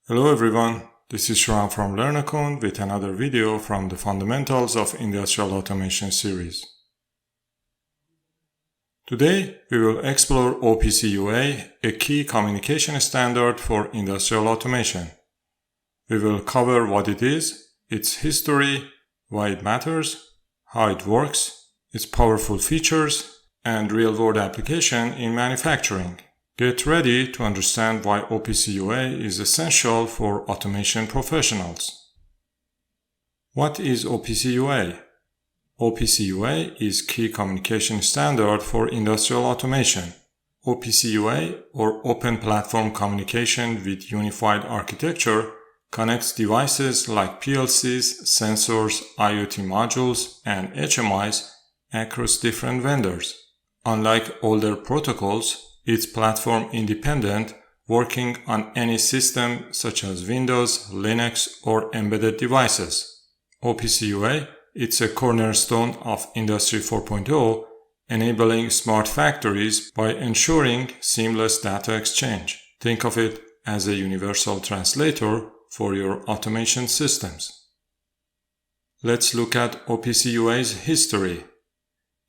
Hello everyone, this is Shram from LearnAccount with another video from the Fundamentals of Industrial Automation series. Today we will explore OPC UA, a key communication standard for industrial automation. We will cover what it is, its history, why it matters, how it works, its powerful features, and real-world application in manufacturing. Get ready to understand why OPC UA is essential for automation professionals. What is OPC UA? OPC UA is key communication standard for industrial automation. OPC UA, or Open Platform Communication with Unified Architecture, connects devices like PLCs, sensors, IoT modules, and HMIs across different vendors. Unlike older protocols, it's platform-independent, working on any system such as Windows, Linux, or embedded devices. OPC UA, it's a cornerstone of Industry 4.0, enabling smart factories by ensuring seamless data exchange. Think of it as a universal translator for your automation systems. Let's look at OPC UA's history.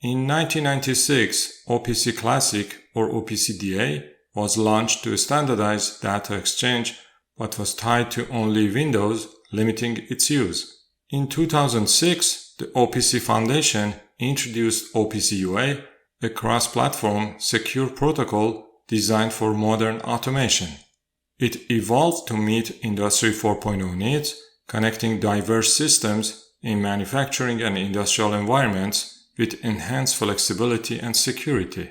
In 1996, OPC Classic or OPC DA was launched to standardize data exchange but was tied to only Windows, limiting its use. In 2006, the OPC Foundation introduced OPC UA, a cross-platform secure protocol designed for modern automation. It evolved to meet Industry 4.0 needs, connecting diverse systems in manufacturing and industrial environments with enhanced flexibility and security.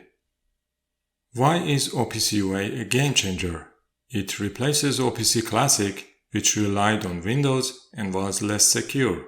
Why is OPC UA a game changer? It replaces OPC Classic, which relied on Windows and was less secure.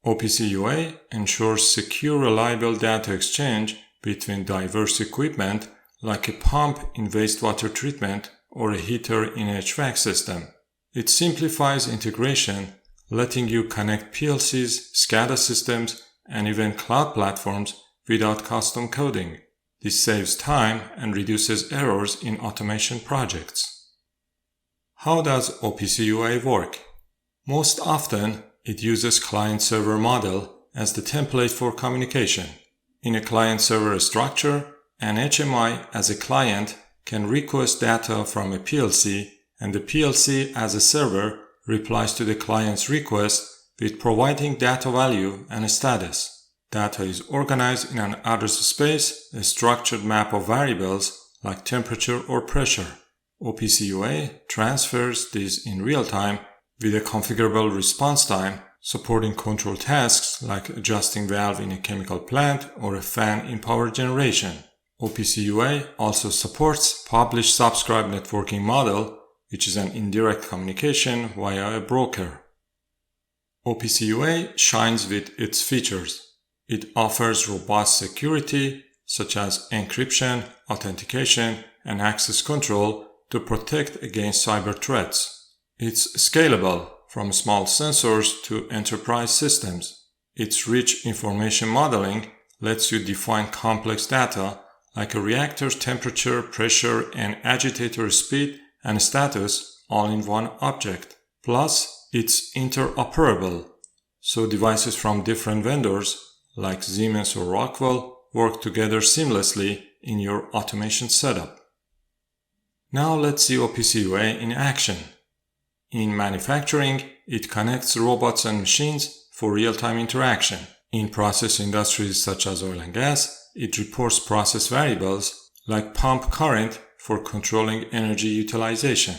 OPC UA ensures secure, reliable data exchange between diverse equipment like a pump in wastewater treatment or a heater in HVAC system. It simplifies integration, letting you connect PLCs, SCADA systems, and even cloud platforms without custom coding. This saves time and reduces errors in automation projects. How does OPC UA work? Most often, it uses client-server model as the template for communication. In a client-server structure, an HMI as a client can request data from a PLC, and the PLC as a server replies to the client's request with providing data value and a status. Data is organized in an address space, a structured map of variables like temperature or pressure. OPC UA transfers these in real time with a configurable response time, supporting control tasks like adjusting valve in a chemical plant or a fan in power generation. OPC UA also supports publish-subscribe networking model, which is an indirect communication via a broker. OPC UA shines with its features. It offers robust security, such as encryption, authentication, and access control to protect against cyber threats. It's scalable from small sensors to enterprise systems. Its rich information modeling lets you define complex data like a reactor's temperature, pressure, and agitator speed and status all in one object. Plus, it's interoperable, so devices from different vendors like Siemens or Rockwell work together seamlessly in your automation setup. Now let's see OPC UA in action. In manufacturing, it connects robots and machines for real-time interaction. In process industries such as oil and gas, it reports process variables like pump current for controlling energy utilization.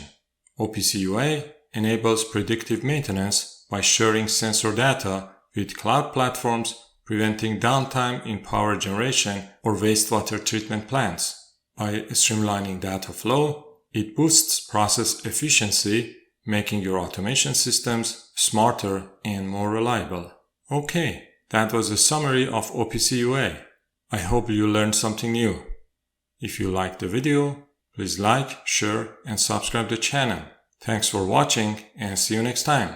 OPC UA enables predictive maintenance by sharing sensor data with cloud platforms, preventing downtime in power generation or wastewater treatment plants. By streamlining data flow, it boosts process efficiency, making your automation systems smarter and more reliable. Okay, that was a summary of OPC UA. I hope you learned something new. If you liked the video, please like, share, and subscribe the channel. Thanks for watching and see you next time.